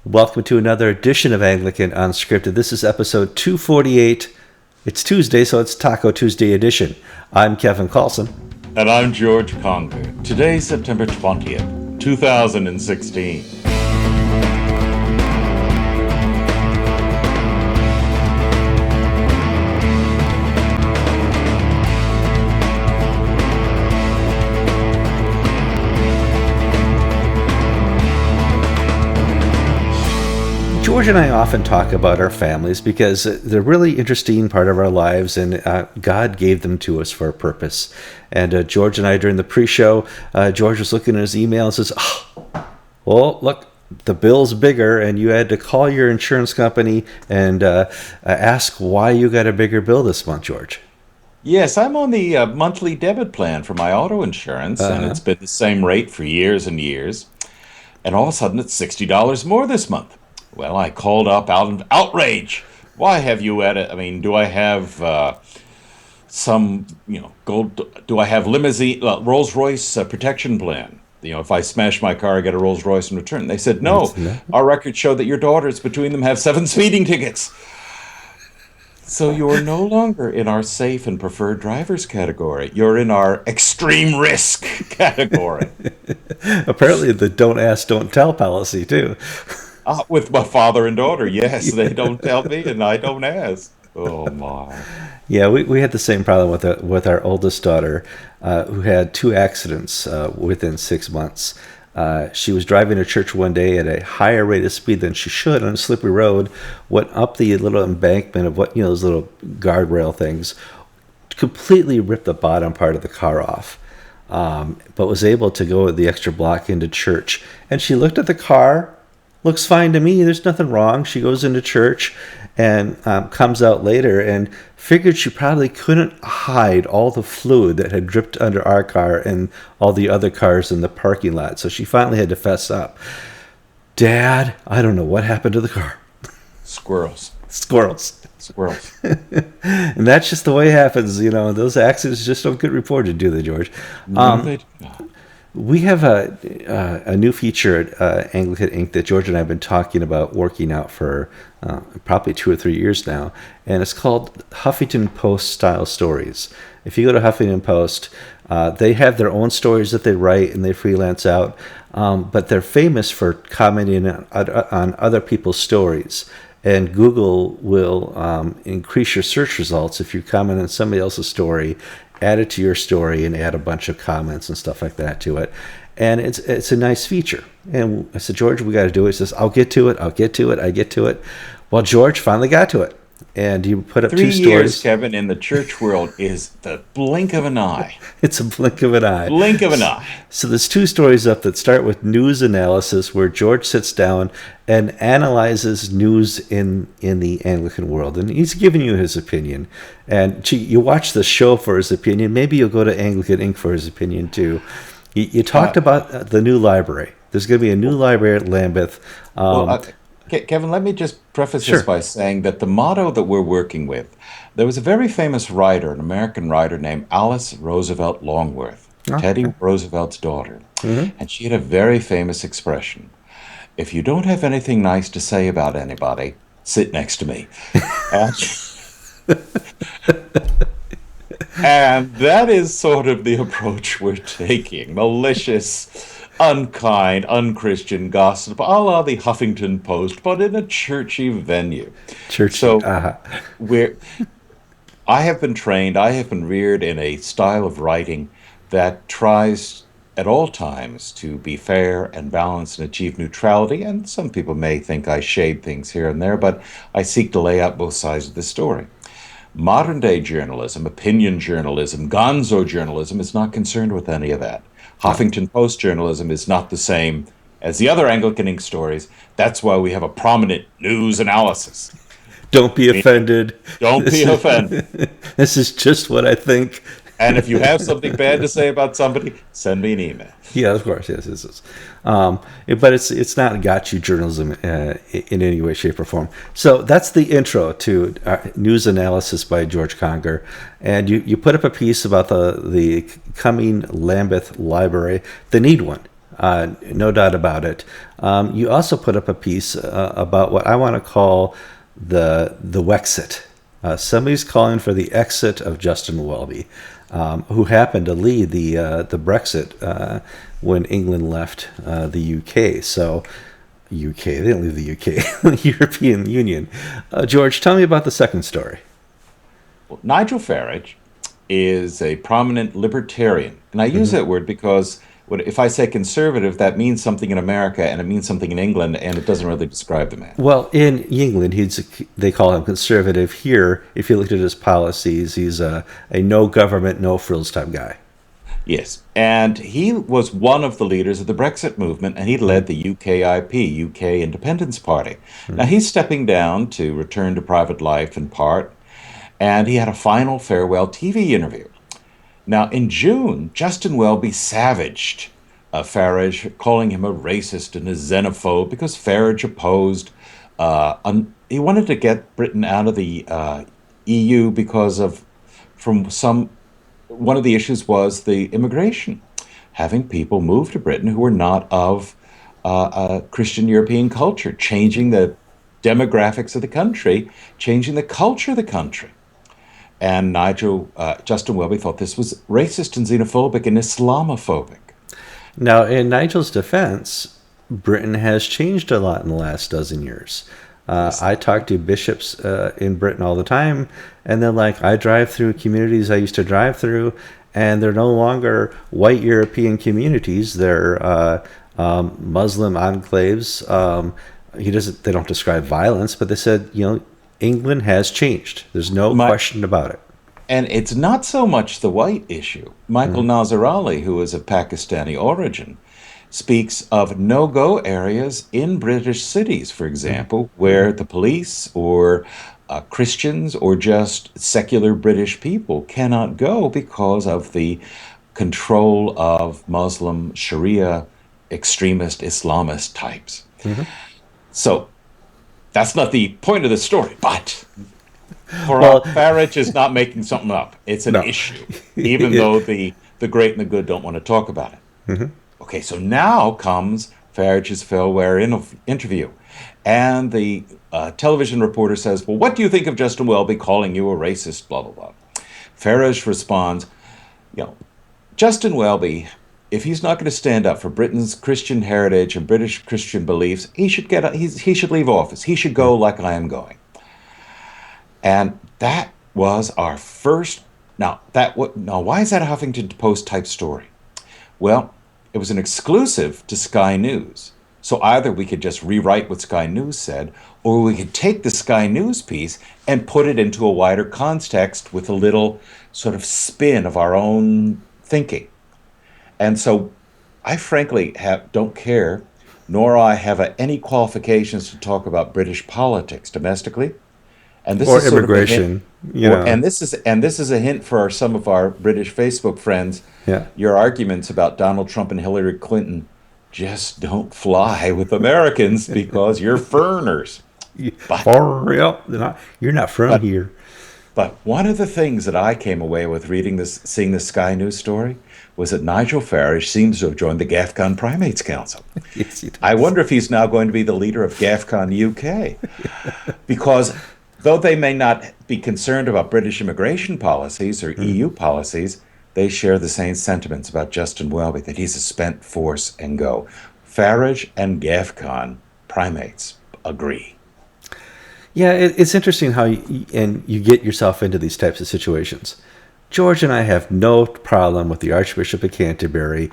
Welcome to another edition of Anglican Unscripted. This is episode 248. It's Tuesday, so it's Taco Tuesday edition. I'm Kevin Carlson. And I'm George Conger. Today's September 20th, 2016. George and I often talk about our families because they're a really interesting part of our lives, and God gave them to us for a purpose. And George and I, during the pre-show, George was looking at his email and says, well, look, the bill's bigger, and you had to call your insurance company and ask why you got a bigger bill this month, George. Yes, I'm on the monthly debit plan for my auto insurance, and it's been the same rate for years and years. And all of a sudden, it's $60 more this month. Well, I called up out of outrage. Why have you added? I mean, do I have some, gold? Do I have limousine, Rolls-Royce protection plan? If I smash my car, I get a Rolls-Royce in return. They said, no, our records show that your daughters, between them, have 7 speeding tickets. So you're no longer in our safe and preferred drivers category. You're in our extreme risk category. Apparently the don't ask, don't tell policy, too. With my father and daughter, yes. They don't tell me and I don't ask. Oh, my. Yeah, we had the same problem with our oldest daughter, who had 2 accidents within 6 months. She was driving to church one day at a higher rate of speed than she should on a slippery road, went up the little embankment of those little guardrail things, completely ripped the bottom part of the car off, but was able to go the extra block into church. And she looked at the car. Looks fine to me. There's nothing wrong. She goes into church and comes out later and figured she probably couldn't hide all the fluid that had dripped under our car and all the other cars in the parking lot. So she finally had to fess up. Dad, I don't know what happened to the car. Squirrels. And that's just the way it happens. Those accidents just don't get reported, do they, George? No, they do not. We have a new feature at Anglican Inc. that George and I have been talking about working out for probably 2 or 3 years now, and it's called Huffington Post style stories. If you go to Huffington Post, they have their own stories that they write and they freelance out, but they're famous for commenting on other people's stories. And Google will increase your search results if you comment on somebody else's story, add it to your story, and add a bunch of comments and stuff like that to it. And it's a nice feature. And I said, George, we got to do it. He says, I'll get to it. I get to it. Well, George finally got to it. And he put up 2 stories. 3 years, Kevin, in the church world is the blink of an eye. It's a blink of an eye. Blink of an eye. So there's 2 stories up that start with news analysis, where George sits down and analyzes news in the Anglican world. And he's giving you his opinion. And you watch the show for his opinion. Maybe you'll go to Anglican Inc. for his opinion, too. You talked about the new library. There's going to be a new library at Lambeth. Kevin, let me just preface this by saying that the motto that we're working with, there was a very famous writer, an American writer named Alice Roosevelt Longworth, Teddy Roosevelt's daughter. Mm-hmm. And she had a very famous expression: if you don't have anything nice to say about anybody, sit next to me. And that is sort of the approach we're taking. Malicious, unkind, unchristian gossip, a la the Huffington Post, but in a churchy venue. I have been trained, I have been reared in a style of writing that tries at all times to be fair and balanced and achieve neutrality. And some people may think I shade things here and there, but I seek to lay out both sides of the story. Modern day journalism, opinion journalism, gonzo journalism is not concerned with any of that. Huffington Post journalism is not the same as the other Anglican Inc. stories. That's why we have a prominent news analysis. Don't be offended. Don't be offended. This is just what I think. And if you have something bad to say about somebody, send me an email. Yeah, of course, yes. But it's not got you journalism in any way, shape, or form. So that's the intro to news analysis by George Conger, and you put up a piece about the coming Lambeth Library. They need one. no doubt about it. You also put up a piece about what I want to call the Wexit. Somebody's calling for the exit of Justin Welby, who happened to lead the Brexit when England left the UK. So, UK, they didn't leave the UK, the European Union. George, tell me about the second story. Well, Nigel Farage is a prominent libertarian. And I use that word because if I say conservative, that means something in America and it means something in England, and it doesn't really describe the man. Well, in England, they call him conservative. Here, if you looked at his policies, he's a no government, no frills type guy. Yes. And he was one of the leaders of the Brexit movement, and he led the UKIP, UK Independence Party. Now, he's stepping down to return to private life in part, and he had a final farewell TV interview. Now, in June, Justin Welby savaged Farage, calling him a racist and a xenophobe because Farage opposed. He wanted to get Britain out of the EU because of, from some, one of the issues was the immigration, having people move to Britain who were not of Christian European culture, changing the demographics of the country, changing the culture of the country. And Justin Welby thought this was racist and xenophobic and Islamophobic. Now, in Nigel's defense, Britain has changed a lot in the last dozen years. Yes. I talk to bishops in Britain all the time, and they're like, I drive through communities I used to drive through, and they're no longer white European communities. They're Muslim enclaves. They don't describe violence, but they said, England has changed. There's no question about it. And it's not so much the white issue. Michael Nazarali, who is of Pakistani origin, speaks of no-go areas in British cities, for example, where the police or Christians or just secular British people cannot go because of the control of Muslim Sharia extremist Islamist types. So that's not the point of the story, but Farage is not making something up. It's an issue, even though the great and the good don't want to talk about it. Okay, so now comes Farage's farewell interview. And the television reporter says, well, what do you think of Justin Welby calling you a racist, blah, blah, blah. Farage responds, Justin Welby, if he's not going to stand up for Britain's Christian heritage and British Christian beliefs, he should leave office. He should go like I am going. And that was our first. Now, why is that a Huffington Post type story? Well, it was an exclusive to Sky News. So either we could just rewrite what Sky News said, or we could take the Sky News piece and put it into a wider context with a little sort of spin of our own thinking. And so I frankly don't care, nor I have any qualifications to talk about British politics domestically. And this Or is immigration. and this is a hint for some of our British Facebook friends. Yeah. Your arguments about Donald Trump and Hillary Clinton just don't fly with Americans because you're foreigners. You're not from here. But one of the things that I came away with seeing this Sky News story, was that Nigel Farage seems to have joined the GAFCON Primates Council. Yes, he does. I wonder if he's now going to be the leader of GAFCON UK. Because though they may not be concerned about British immigration policies or EU policies, they share the same sentiments about Justin Welby, that he's a spent force and go. Farage and GAFCON Primates agree. Yeah, it's interesting how you get yourself into these types of situations. George and I have no problem with the Archbishop of Canterbury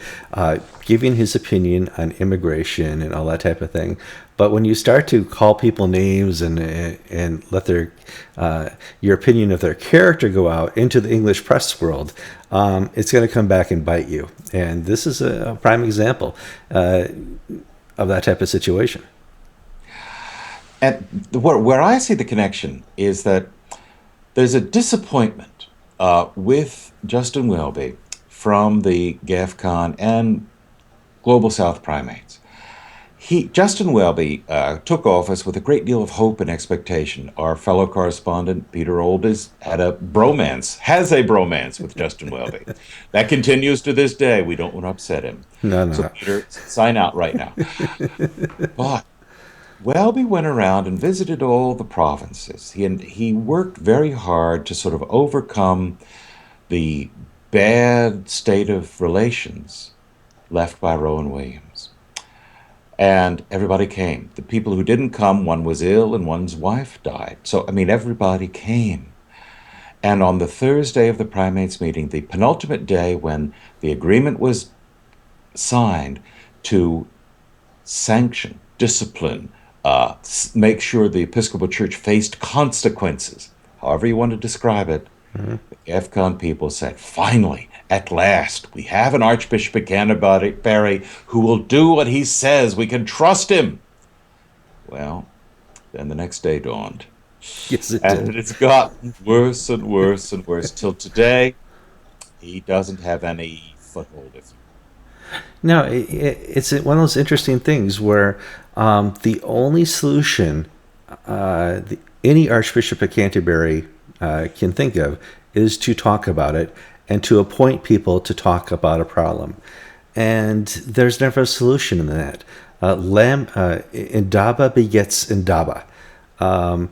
giving his opinion on immigration and all that type of thing. But when you start to call people names and let your opinion of their character go out into the English press world, it's going to come back and bite you. And this is a prime example of that type of situation. And where I see the connection is that there's a disappointment with Justin Welby from the GAFCON and Global South Primates. Justin Welby took office with a great deal of hope and expectation. Our fellow correspondent Peter Oldys has a bromance with Justin Welby. That continues to this day. We don't want to upset him. No, So no. Peter, sign out right now. But Welby went around and visited all the provinces. He worked very hard to sort of overcome the bad state of relations left by Rowan Williams. And everybody came. The people who didn't come, one was ill and one's wife died. So, I mean, everybody came. And on the Thursday of the primates meeting, the penultimate day when the agreement was signed to sanction, discipline, make sure the Episcopal Church faced consequences, however you want to describe it, Mhm. the AFCON people said, finally, at last, we have an Archbishop of Canterbury who will do what he says. We can trust him. Well, then the next day dawned, Yes, it did. and it's gotten worse and worse and worse till today. He doesn't have any foothold, if you No, it's one of those interesting things where the only solution any Archbishop of Canterbury can think of is to talk about it and to appoint people to talk about a problem. And there's never a solution in that. Indaba begets Indaba. Um,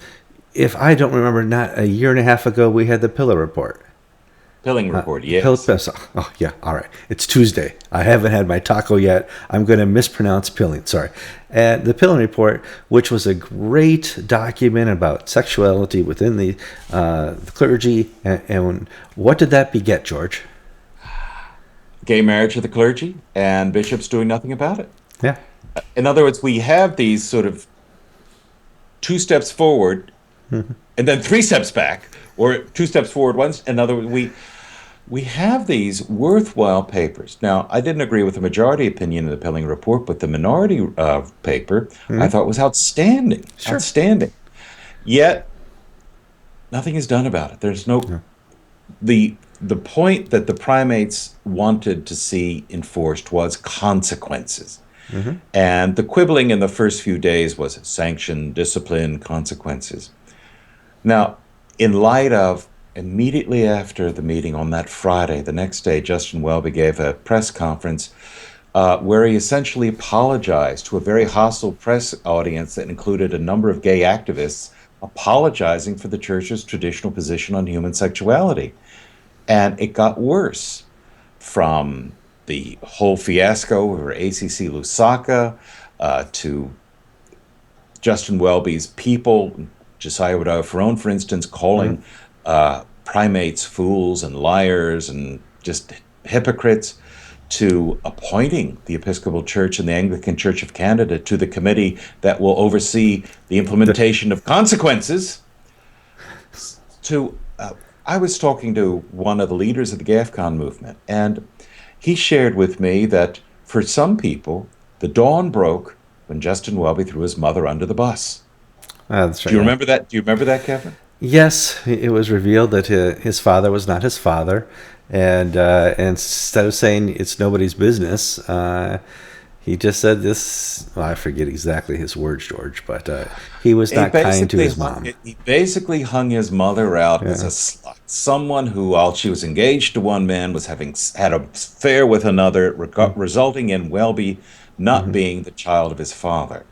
if I don't remember, not a year and a half ago, we had the Pillar Report. Pilling report, Pill yes. Pesa. Oh, yeah. All right. It's Tuesday. I haven't had my taco yet. I'm going to mispronounce pilling. Sorry. And the Pilling Report, which was a great document about sexuality within the clergy. And what did that beget, George? Gay marriage of the clergy and bishops doing nothing about it. Yeah. In other words, we have these sort of two steps forward and then three steps back, or two steps forward once. In other words, we have these worthwhile papers. Now, I didn't agree with the majority opinion of the Pilling Report, but the minority paper I thought was outstanding, Sure. outstanding. Yet nothing is done about it. There's no the point that the primates wanted to see enforced was consequences. Hmm. And the quibbling in the first few days was sanction, discipline, consequences. Now, in light of immediately after the meeting on that Friday, the next day, Justin Welby gave a press conference where he essentially apologized to a very hostile press audience that included a number of gay activists, apologizing for the church's traditional position on human sexuality. And it got worse from the whole fiasco over ACC Lusaka to Justin Welby's people, Josiah Woodrow Ferrone, for instance, calling primates fools and liars and just hypocrites, to appointing the Episcopal Church and the Anglican Church of Canada to the committee that will oversee the implementation of consequences. To I was talking to one of the leaders of the GAFCON movement, and he shared with me that for some people, the dawn broke when Justin Welby threw his mother under the bus. That's Do right. you Yeah. remember that? Do you remember that, Kevin? Yes, it was revealed that his father was not his father, and instead of saying it's nobody's business, he just said this. Well, I forget exactly his words, George, but he was not kind to his mom. He basically hung his mother out as a Yeah. slut, someone who, while she was engaged to one man, was having had a affair with another, resulting in Welby not Mm-hmm. being the child of his father.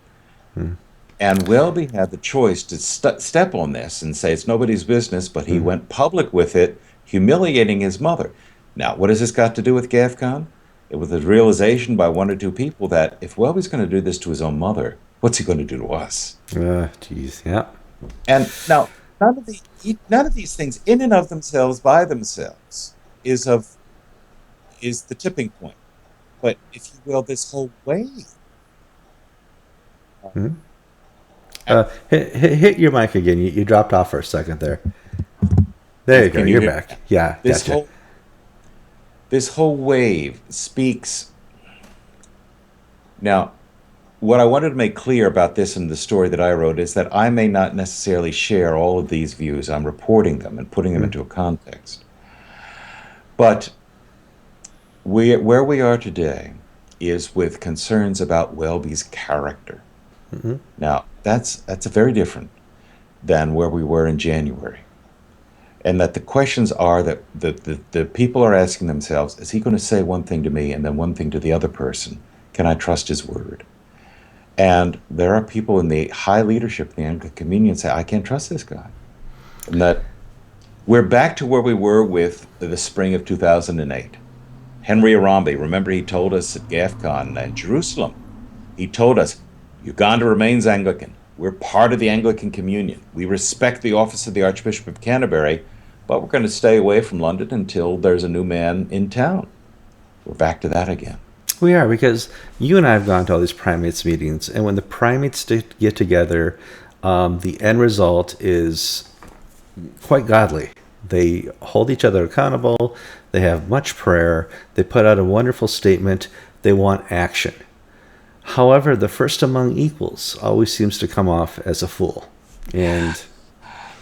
And Welby had the choice to step on this and say it's nobody's business, but he Mm-hmm. went public with it, humiliating his mother. Now, what has this got to do with GAFCON? It was the realization by one or two people that if Welby's going to do this to his own mother, what's he going to do to us? Jeez, yeah. And now, none of these things, in and of themselves, by themselves, is of is the tipping point. But if you will, this whole wave. Mhm. Hit your mic again. You dropped off for a second there. There you go. Can you You're hear back. Yeah, this gotcha. whole this whole wave speaks. Now, what I wanted to make clear about this in the story that I wrote is that I may not necessarily share all of these views. I'm reporting them and putting them into a context. But where we are today is with concerns about Welby's character. Hmm. Now, that's very different than where we were in January. And that the questions are that the people are asking themselves, is he going to say one thing to me and then one thing to the other person? Can I trust his word? And there are people in the high leadership in the Anglican Communion say, I can't trust this guy. And that we're back to where we were with the spring of 2008. Henry Arambi, remember he told us at GAFCON in Jerusalem, he told us, Uganda remains Anglican. We're part of the Anglican Communion. We respect the office of the Archbishop of Canterbury, but we're going to stay away from London until there's a new man in town. We're back to that again. We are, because you and I have gone to all these primates meetings, and when the primates get together, the end result is quite godly. They hold each other accountable. They have much prayer. They put out a wonderful statement. They want action. However, the first among equals always seems to come off as a fool. And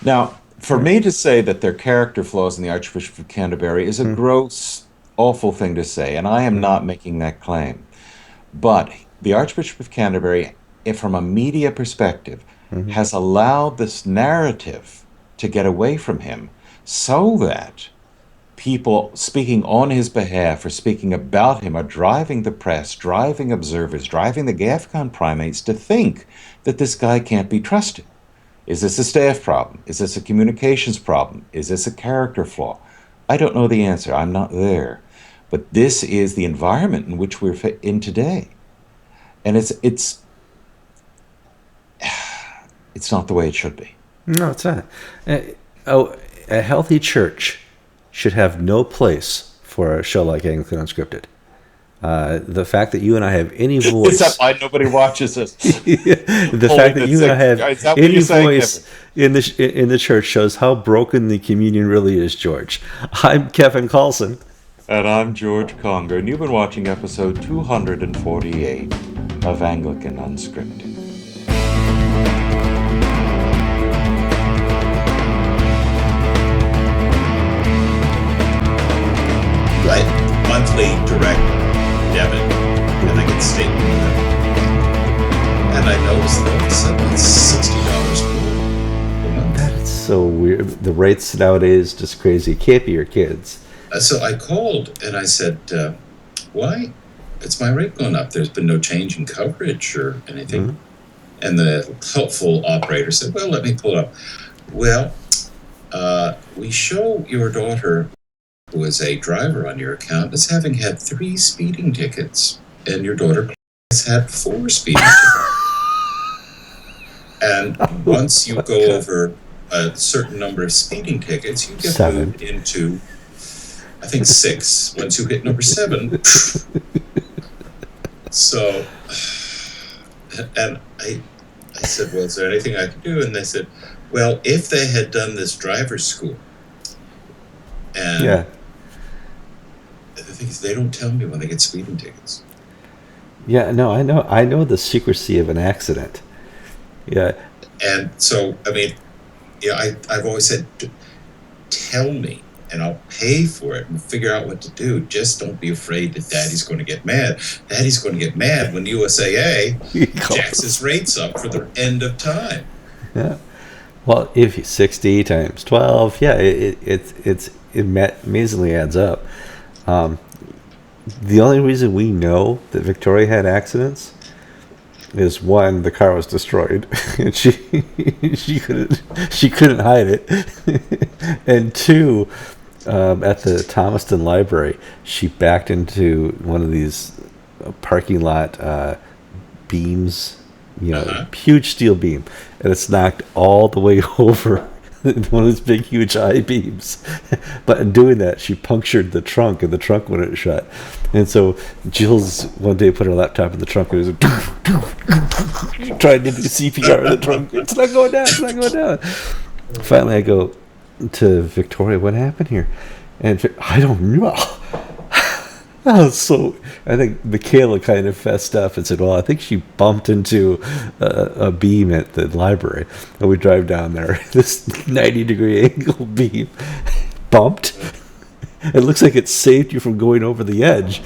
Now, for me to say that there are character flaws in the Archbishop of Canterbury is a gross, awful thing to say, and I am not making that claim. But the Archbishop of Canterbury, from a media perspective, has allowed this narrative to get away from him so that people speaking on his behalf or speaking about him are driving the press, driving observers, driving the GAFCON primates to think that this guy can't be trusted. Is this a staff problem? Is this a communications problem? Is this a character flaw? I don't know the answer. I'm not there. But this is the environment in which we're in today. And it's not the way it should be. no, it's not. A healthy church should have no place for a show like Anglican Unscripted. The fact that you and I have any Is that voice, why nobody watches us? the fact that you and I have Is that what any you're saying, voice in the church shows how broken the communion really is, George. I'm Kevin Carlson. And I'm George Conger, and you've been watching episode 248 of Anglican Unscripted. Right. Monthly direct debit, and I get statement debit. And I noticed that all of a sudden it's $60 more a month. That is so weird. The rates nowadays just crazy. It can't be your kids. So I called and I said, why? It's my rate going up. There's been no change in coverage or anything. And the helpful operator said, well, let me pull it up. Well, we show your daughter, who is a driver on your account, as having had 3 speeding tickets, and your daughter has had 4 speeding tickets. And once you go over a certain number of speeding tickets, you get 7. moved into, I think, 6. Once you hit number 7. So, and I said, well, is there anything I can do? And they said, well, if they had done this driver's school, and Yeah. the thing is, they don't tell me when they get speeding tickets. Yeah, no, I know the secrecy of an accident. Yeah. And so, I mean, I've always said, tell me, and I'll pay for it and figure out what to do. Just don't be afraid that Daddy's going to get mad. Daddy's going to get mad when USAA jacks his rates up for the end of time. Yeah. Well, if you 60 times 12, yeah, it amazingly adds up. The only reason we know that Victoria had accidents is, one, the car was destroyed and she couldn't hide it, and 2, at the Thomaston Library, she backed into one of these parking lot beams, huge steel beam, and it's knocked all the way over one of those big, huge I-beams. But in doing that, she punctured the trunk, and the trunk wouldn't shut. And so Jill's one day put her laptop in the trunk and was like, trying to do CPR in the trunk. It's not going down. It's not going down. Finally, I go to Victoria, what happened here? And I don't know. So I think Michaela kind of fessed up and said, well, I think she bumped into a beam at the library. And we drive down there. This 90-degree angle beam bumped. It looks like it saved you from going over the edge.